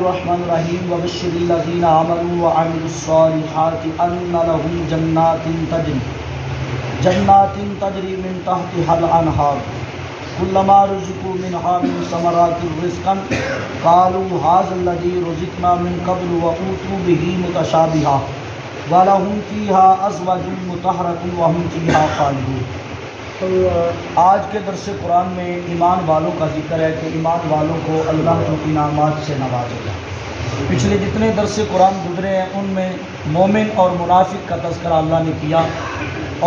الرحمن الرحیم وبشر الذین آمنوا وعملوا الصالحات ان لهم جنات تجری من تحتها الانہار كلما رزقوا منها من ثمرات رزقا قالوا هذا الذي رزقنا من قبل وأوتوا به متشابها ولهم فيها أزواج مطهرة وهم فيها خالدون۔ آج کے درس قرآن میں ایمان والوں کا ذکر ہے کہ ایمان والوں کو اللہ جو انعامات سے نوازے گا۔ پچھلے جتنے درس قرآن گزرے ہیں ان میں مومن اور منافق کا تذکرہ اللہ نے کیا،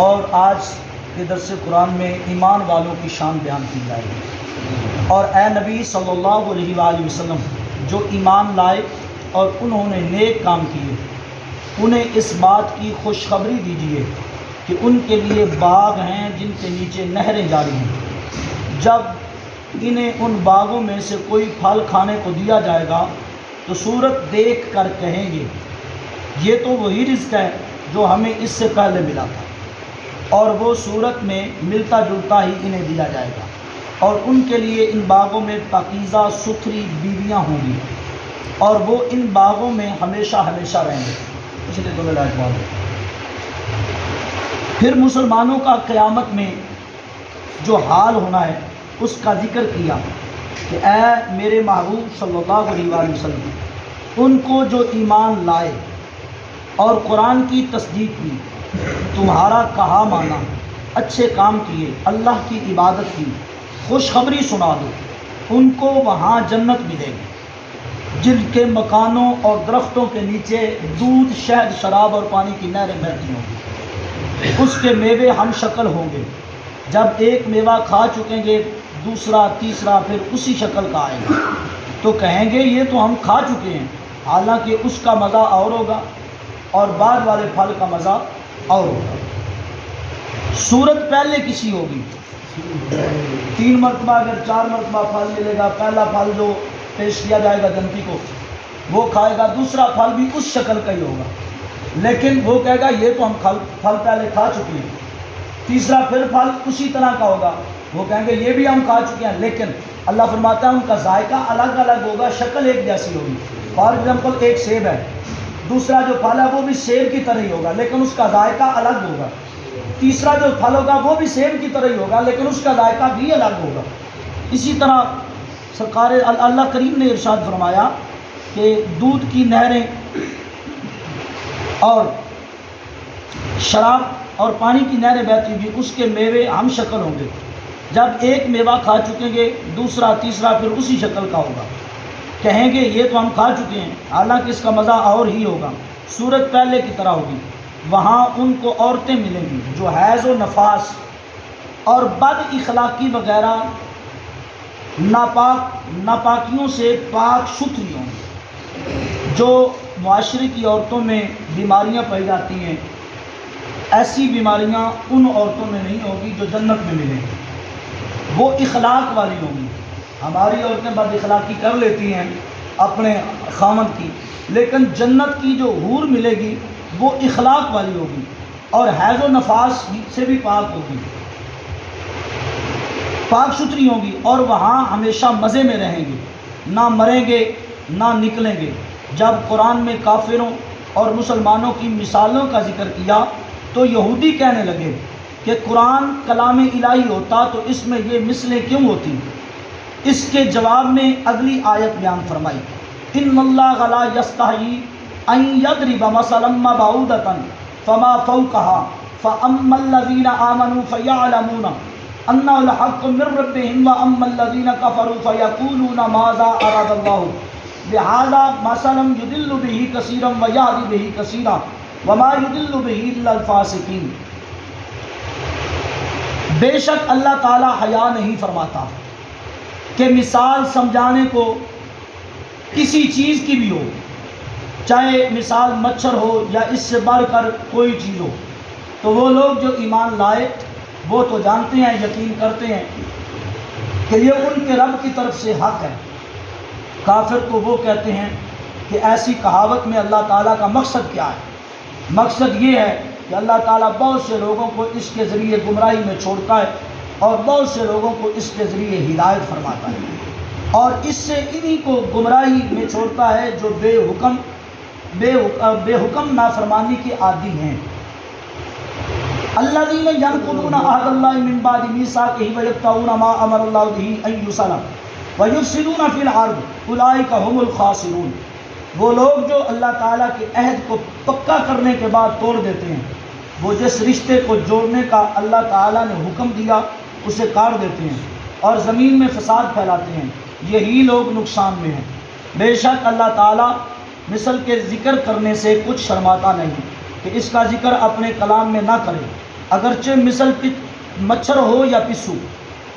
اور آج کے درس قرآن میں ایمان والوں کی شان بیان کی جائے گی۔ اور اے نبی صلی اللہ علیہ وآلہ وسلم، جو ایمان لائے اور انہوں نے نیک کام کیے، انہیں اس بات کی خوشخبری دیجیے کہ ان کے لیے باغ ہیں جن کے نیچے نہریں جاری ہیں۔ جب انہیں ان باغوں میں سے کوئی پھل کھانے کو دیا جائے گا تو صورت دیکھ کر کہیں گے یہ تو وہی رزق ہے جو ہمیں اس سے پہلے ملا تھا، اور وہ صورت میں ملتا جلتا ہی انہیں دیا جائے گا، اور ان کے لیے ان باغوں میں پاکیزہ ستھری بیویاں ہوں گی، اور وہ ان باغوں میں ہمیشہ ہمیشہ رہیں گے۔ پچھلے دو لائٹ بات۔ پھر مسلمانوں کا قیامت میں جو حال ہونا ہے اس کا ذکر کیا کہ اے میرے محبوب صلی اللہ علیہ وآلہ وسلم، ان کو جو ایمان لائے اور قرآن کی تصدیق کی، تمہارا کہا مانا، اچھے کام کیے، اللہ کی عبادت کی، خوشخبری سنا دو، ان کو وہاں جنت ملے گی جن کے مکانوں اور درختوں کے نیچے دودھ، شہد، شراب اور پانی کی نہریں بہتی ہوں گی۔ اس کے میوے ہم شکل ہوں گے، جب ایک میوہ کھا چکیں گے دوسرا، تیسرا پھر اسی شکل کا آئے گا، تو کہیں گے یہ تو ہم کھا چکے ہیں، حالانکہ اس کا مزہ اور ہوگا اور بعد والے پھل کا مزہ اور ہوگا۔ صورت پہلے کسی ہوگی، 3 مرتبہ اگر 4 مرتبہ پھل ملے گا، پہلا پھل جو پیش کیا جائے گا جنتی کو وہ کھائے گا، دوسرا پھل بھی اس شکل کا ہی ہوگا، لیکن وہ کہے گا یہ تو ہم پھل پہلے کھا چکے ہیں۔ تیسرا پھر پھل اسی طرح کا ہوگا، وہ کہیں گے یہ بھی ہم کھا چکے ہیں، لیکن اللہ فرماتا ہے ان کا ذائقہ الگ الگ ہوگا، شکل ایک جیسی ہوگی۔ فار ایگزامپل ایک سیب ہے، دوسرا جو پھل ہے وہ بھی سیب کی طرح ہی ہوگا لیکن اس کا ذائقہ الگ ہوگا، تیسرا جو پھل ہوگا وہ بھی سیب کی طرح ہی ہوگا لیکن اس کا ذائقہ بھی الگ ہوگا۔ اسی طرح سرکار اللہ کریم نے ارشاد فرمایا کہ دودھ کی نہریں اور شراب اور پانی کی نہریں بہتی ہوگی، اس کے میوے ہم شکل ہوں گے، جب ایک میوہ کھا چکیں گے دوسرا، تیسرا پھر اسی شکل کا ہوگا، کہیں گے یہ تو ہم کھا چکے ہیں، حالانکہ اس کا مزہ اور ہی ہوگا، صورت پہلے کی طرح ہوگی۔ وہاں ان کو عورتیں ملیں گی جو حیض و نفاس اور بد اخلاقی وغیرہ ناپاکیوں سے پاک ستھری ہوں گی۔ جو معاشرے کی عورتوں میں بیماریاں پائی جاتی ہیں، ایسی بیماریاں ان عورتوں میں نہیں ہوگی جو جنت میں ملیں گی، وہ اخلاق والی ہوں گی۔ ہماری عورتیں بد اخلاقی کر لیتی ہیں اپنے خامد کی، لیکن جنت کی جو حور ملے گی وہ اخلاق والی ہوگی اور حیض و نفاس سے بھی پاک ہوگی، پاک ستھری ہوں گی، اور وہاں ہمیشہ مزے میں رہیں گے، نہ مریں گے نہ نکلیں گے۔ جب قرآن میں کافروں اور مسلمانوں کی مثالوں کا ذکر کیا تو یہودی کہنے لگے کہ قرآن کلام الہی ہوتا تو اس میں یہ مثلیں کیوں ہوتی؟ اس کے جواب میں اگلی آیت بیان فرمائی، ان اللہ لا یستحیی ان یضرب مثلا بعوضۃ فما فوقها فاما الذین آمنوا فیعلمون انہ الحق من ربہم واما الذین کفروا فیقولون ماذا اراد اللہ بہذا مثلا یضل بہ کثیرا ویہدی بہ کثیرا وما یضل بہ الا الفاسقین۔ بے شک اللہ تعالی حیا نہیں فرماتا کہ مثال سمجھانے کو کسی چیز کی بھی ہو، چاہے مثال مچھر ہو یا اس سے بڑھ کر کوئی چیز ہو، تو وہ لوگ جو ایمان لائے وہ تو جانتے ہیں، یقین کرتے ہیں کہ یہ ان کے رب کی طرف سے حق ہے۔ کافر تو وہ کہتے ہیں کہ ایسی کہاوت میں اللہ تعالیٰ کا مقصد کیا ہے؟ مقصد یہ ہے کہ اللہ تعالیٰ بہت سے لوگوں کو اس کے ذریعے گمراہی میں چھوڑتا ہے اور بہت سے لوگوں کو اس کے ذریعے ہدایت فرماتا ہے۔ اور اس سے انہی کو گمراہی میں چھوڑتا ہے جو بے حکم نافرمانی کے عادی ہیں۔ الذین ینقضون عہد اللہ من بعد میثاقہ ویقطعون ما امر اللہ بہ ان یوصل ویفسدون فی الارض اولئک هم الخاسرون۔ وہ لوگ جو اللہ تعالیٰ کے عہد کو پکا کرنے کے بعد توڑ دیتے ہیں، وہ جس رشتے کو جوڑنے کا اللہ تعالیٰ نے حکم دیا اسے کاٹ دیتے ہیں اور زمین میں فساد پھیلاتے ہیں، یہی لوگ نقصان میں ہیں۔ بے شک اللہ تعالیٰ مثل کے ذکر کرنے سے کچھ شرماتا نہیں کہ اس کا ذکر اپنے کلام میں نہ کرے، اگرچہ مثل مچھر ہو یا پسو،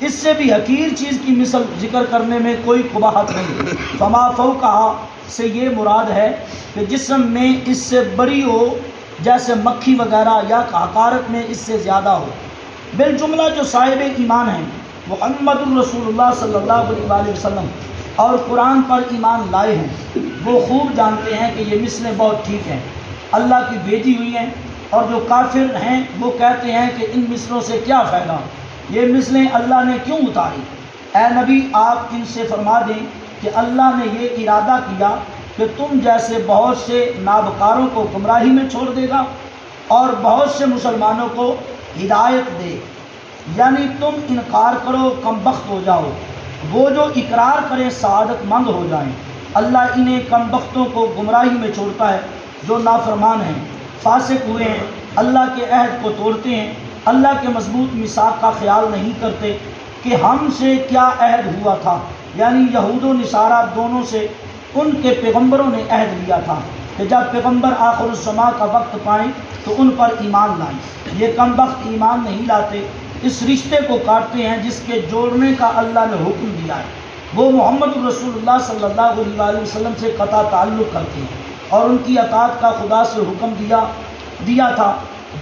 اس سے بھی حقیر چیز کی مثل ذکر کرنے میں کوئی قباحت نہیں۔ فما فوقہا سے یہ مراد ہے کہ جسم میں اس سے بڑی ہو، جیسے مکھی وغیرہ، یا حقارت میں اس سے زیادہ ہو۔ بالجملہ جو صاحب ایمان ہیں، محمد الرسول اللہ صلی اللہ علیہ وآلہ وسلم اور قرآن پر ایمان لائے ہیں، وہ خوب جانتے ہیں کہ یہ مثلیں بہت ٹھیک ہیں، اللہ کی بھیجی ہوئی ہیں، اور جو کافر ہیں وہ کہتے ہیں کہ ان مثلوں سے کیا فائدہ، یہ مثلیں اللہ نے کیوں اتاری؟ اے نبی، آپ ان سے فرما دیں کہ اللہ نے یہ ارادہ کیا کہ تم جیسے بہت سے نابکاروں کو گمراہی میں چھوڑ دے گا اور بہت سے مسلمانوں کو ہدایت دے، یعنی تم انکار کرو کم بخت ہو جاؤ، وہ جو اقرار کریں سعادت مند ہو جائیں۔ اللہ انہیں کم بختوں کو گمراہی میں چھوڑتا ہے جو نافرمان ہیں، فاسق ہوئے ہیں، اللہ کے عہد کو توڑتے ہیں، اللہ کے مضبوط میثاق کا خیال نہیں کرتے کہ ہم سے کیا عہد ہوا تھا، یعنی یہود و نصارہ دونوں سے ان کے پیغمبروں نے عہد لیا تھا کہ جب پیغمبر آخر الزماں کا وقت پائیں تو ان پر ایمان لائیں۔ یہ کم بخت ایمان نہیں لاتے، اس رشتے کو کاٹتے ہیں جس کے جوڑنے کا اللہ نے حکم دیا ہے۔ وہ محمد رسول اللہ صلی اللہ علیہ وآلہ وسلم سے قطع تعلق کرتے ہیں اور ان کی اطاعت کا خدا سے حکم دیا تھا۔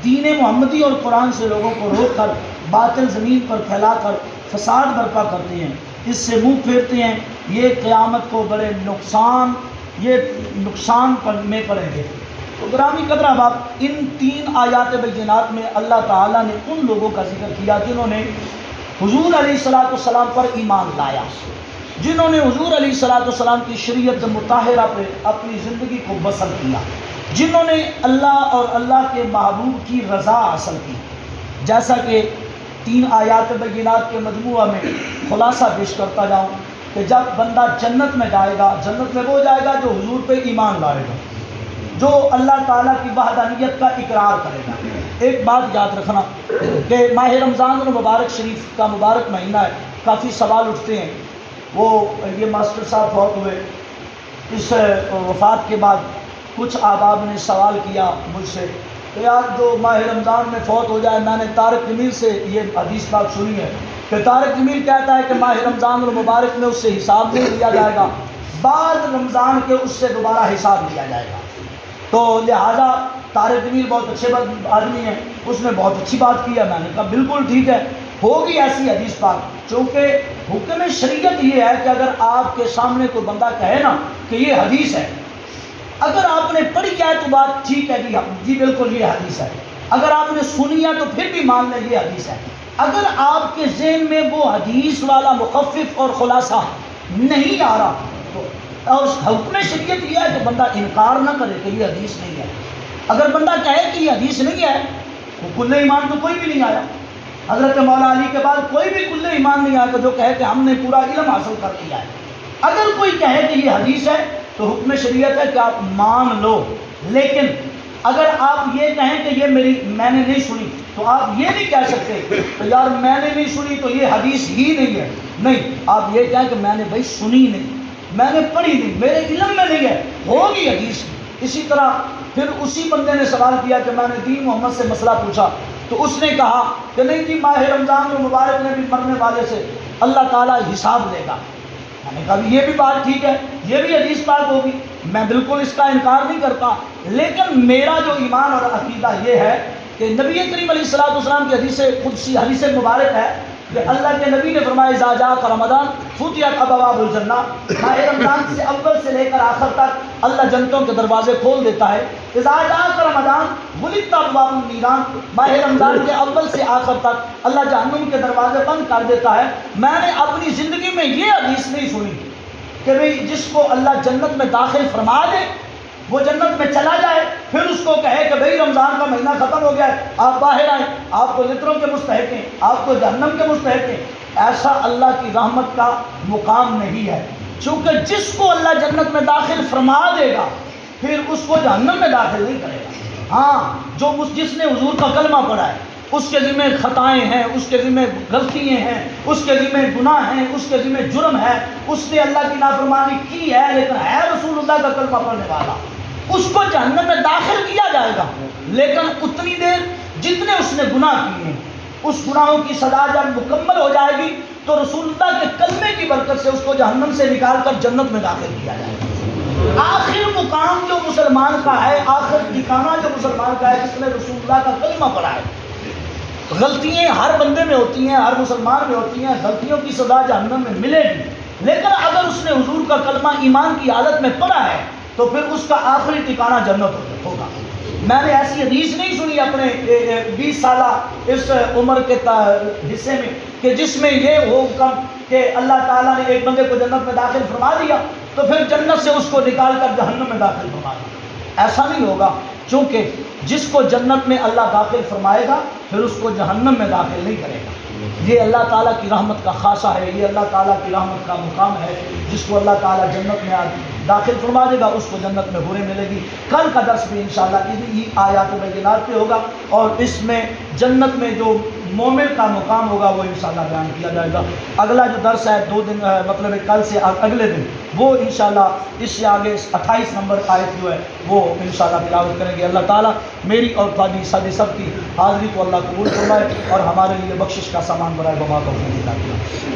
دین محمدی اور قرآن سے لوگوں کو روک کر باطل زمین پر پھیلا کر فساد برپا کرتے ہیں، اس سے منہ پھیرتے ہیں، یہ قیامت کو بڑے نقصان میں پڑیں گے۔ تو گرامی قدر احباب، ان 3 آیات بینات میں اللہ تعالیٰ نے ان لوگوں کا ذکر کیا جنہوں نے حضور علیہ السلام پر ایمان لایا، جنہوں نے حضور علیہ السلام کی شریعت مطہرہ پہ اپنی زندگی کو بسر کیا، جنہوں نے اللہ اور اللہ کے محبوب کی رضا حاصل کی۔ جیسا کہ 3 آیات بینات کے مجموعہ میں خلاصہ پیش کرتا جاؤں کہ جب بندہ جنت میں جائے گا، جنت میں وہ جائے گا جو حضور پہ ایمان لائے گا، جو اللہ تعالیٰ کی وحدانیت کا اقرار کرے گا۔ ایک بات یاد رکھنا کہ ماہ رمضان المبارک شریف کا مبارک مہینہ ہے، کافی سوال اٹھتے ہیں۔ یہ ماسٹر صاحب فوت ہوئے، اس وفات کے بعد کچھ احباب نے سوال کیا مجھ سے کہ یار جو ماہ رمضان میں فوت ہو جائے، میں نے طارق جمیل سے یہ حدیث پاک سنی ہے کہ طارق جمیل کہتا ہے کہ ماہ رمضان المبارک میں اس سے حساب نہیں لیا جائے گا، بعد رمضان کے اس سے دوبارہ حساب لیا جائے گا۔ تو لہٰذا طارق جمیل بہت اچھے آدمی ہیں، اس نے بہت اچھی بات کی ہے۔ میں نے کہا بالکل ٹھیک ہے، ہوگی ایسی حدیث پاک، چونکہ حکم شریعت یہ ہے کہ اگر آپ کے سامنے کوئی بندہ کہے نا کہ یہ حدیث ہے، اگر آپ نے پڑھی ہے تو بات ٹھیک ہے جی بالکل یہ حدیث ہے، اگر آپ نے سنی ہے تو پھر بھی مان لیں یہ حدیث ہے۔ اگر آپ کے ذہن میں وہ حدیث والا مخفف اور خلاصہ نہیں آ رہا تو اور حکم شریعت یہ ہے کہ بندہ انکار نہ کرے کہ یہ حدیث نہیں ہے۔ اگر بندہ کہے کہ یہ حدیث نہیں ہے تو کل ایمان تو کوئی بھی نہیں آیا۔ حضرت مولا علی کے بعد کوئی بھی کل ایمان نہیں آیا جو کہے کہ ہم نے پورا علم حاصل کر لیا ہے۔ اگر کوئی کہے کہ یہ حدیث ہے تو حکم شریعت ہے کہ آپ مان لو، لیکن اگر آپ یہ کہیں کہ یہ میں نے نہیں سنی تو آپ یہ نہیں کہہ سکتے کہ یار میں نے نہیں سنی تو یہ حدیث ہی نہیں ہے۔ نہیں، آپ یہ کہیں کہ میں نے بھائی سنی نہیں، میں نے پڑھی نہیں، میرے علم میں نہیں ہے، ہوگی حدیث۔ اسی طرح پھر اسی بندے نے سوال کیا کہ میں نے دین محمد سے مسئلہ پوچھا تو اس نے کہا کہ نہیں جی ماہ رمضان المبارک میں بھی مرنے والے سے اللہ تعالیٰ حساب لے گا۔ میں نے کہا یہ بھی بات ٹھیک ہے، یہ بھی حدیث پاک ہوگی، میں بالکل اس کا انکار نہیں کرتا، لیکن میرا جو ایمان اور عقیدہ یہ ہے کہ نبی کریم علیہ السلام کی حدیث قدسی حدیث مبارک ہے کہ اللہ کے نبی نے فرمایا اذا جاء رمضان فتحت ابواب الجنہ، ماہ رمضان سے اول سے لے کر آخر تک اللہ جنتوں کے دروازے کھول دیتا ہے. اذا جاء رمضان غلقت ابواب النیران، ماہ رمضان کے اول سے آخر تک اللہ جہنم کے دروازے بند کر دیتا ہے. میں نے اپنی زندگی میں یہ حدیث نہیں سنی کہ بھئی جس کو اللہ جنت میں داخل فرما دے وہ جنت میں چلا جائے پھر اس کو کہے کہ بھئی رمضان کا مہینہ ختم ہو گیا ہے، آپ باہر آئیں، آپ کو لطروں کے مستحق ہیں، آپ کو جہنم کے مستحق ہیں. ایسا اللہ کی رحمت کا مقام نہیں ہے، چونکہ جس کو اللہ جنت میں داخل فرما دے گا پھر اس کو جہنم میں داخل نہیں کرے گا. ہاں جس نے حضور کا کلمہ پڑھا ہے اس کے ذمہ خطائیں ہیں، اس کے ذمہ غلطیاں ہیں، اس کے ذمہ گناہ ہیں، اس کے ذمہ جرم ہے، اس نے اللہ کی نافرمانی کی ہے لیکن ہے رسول اللہ کا کلمہ پڑھنے والا، اس کو جہنم میں داخل کیا جائے گا. لیکن اتنی دیر جتنے اس نے گناہ کیے ہیں اس گناہوں کی سزا جب مکمل ہو جائے گی تو رسول اللہ کے کلمے کی برکت سے اس کو جہنم سے نکال کر جنت میں داخل کیا جائے گا. آخر مقام جو مسلمان کا ہے، آخر ٹھکانہ جو مسلمان کا ہے جس نے رسول اللہ کا کلمہ پڑھا ہے. غلطیاں ہر بندے میں ہوتی ہیں، ہر مسلمان میں ہوتی ہیں، غلطیوں کی سزا جہنم میں ملے گی، لیکن اگر اس نے حضور کا کلمہ ایمان کی حالت میں پڑھا ہے تو پھر اس کا آخری ٹھکانہ جنت ہوگا. میں نے ایسی حدیث نہیں سنی اپنے 20 سالہ اس عمر کے حصے میں کہ جس میں یہ ہو حکم کہ اللہ تعالیٰ نے ایک بندے کو جنت میں داخل فرما دیا تو پھر جنت سے اس کو نکال کر جہنم میں داخل فرما دیا. ایسا نہیں ہوگا، چونکہ جس کو جنت میں اللہ داخل فرمائے گا پھر اس کو جہنم میں داخل نہیں کرے گا. یہ اللہ تعالیٰ کی رحمت کا خاصہ ہے، یہ اللہ تعالیٰ کی رحمت کا مقام ہے. جس کو اللہ تعالیٰ جنت میں داخل فرما دے گا اس کو جنت میں حوریں ملے گی. کل کا درس بھی انشاءاللہ انہی آیات بینات پہ ہوگا اور اس میں جنت میں جو مومن کا مقام ہوگا وہ انشاءاللہ بیان کیا جائے گا. اگلا جو درس ہے 2 دن مطلب کل سے اگلے دن وہ انشاءاللہ اس سے آگے 28 نمبر آیت جو ہے وہ انشاءاللہ تلاوت کریں گے. اللہ تعالیٰ میری اور تھوڑی سب کی حاضری کو اللہ قبول فرمائے اور ہمارے لیے بخشش کا سامان بنائے. بما توفیق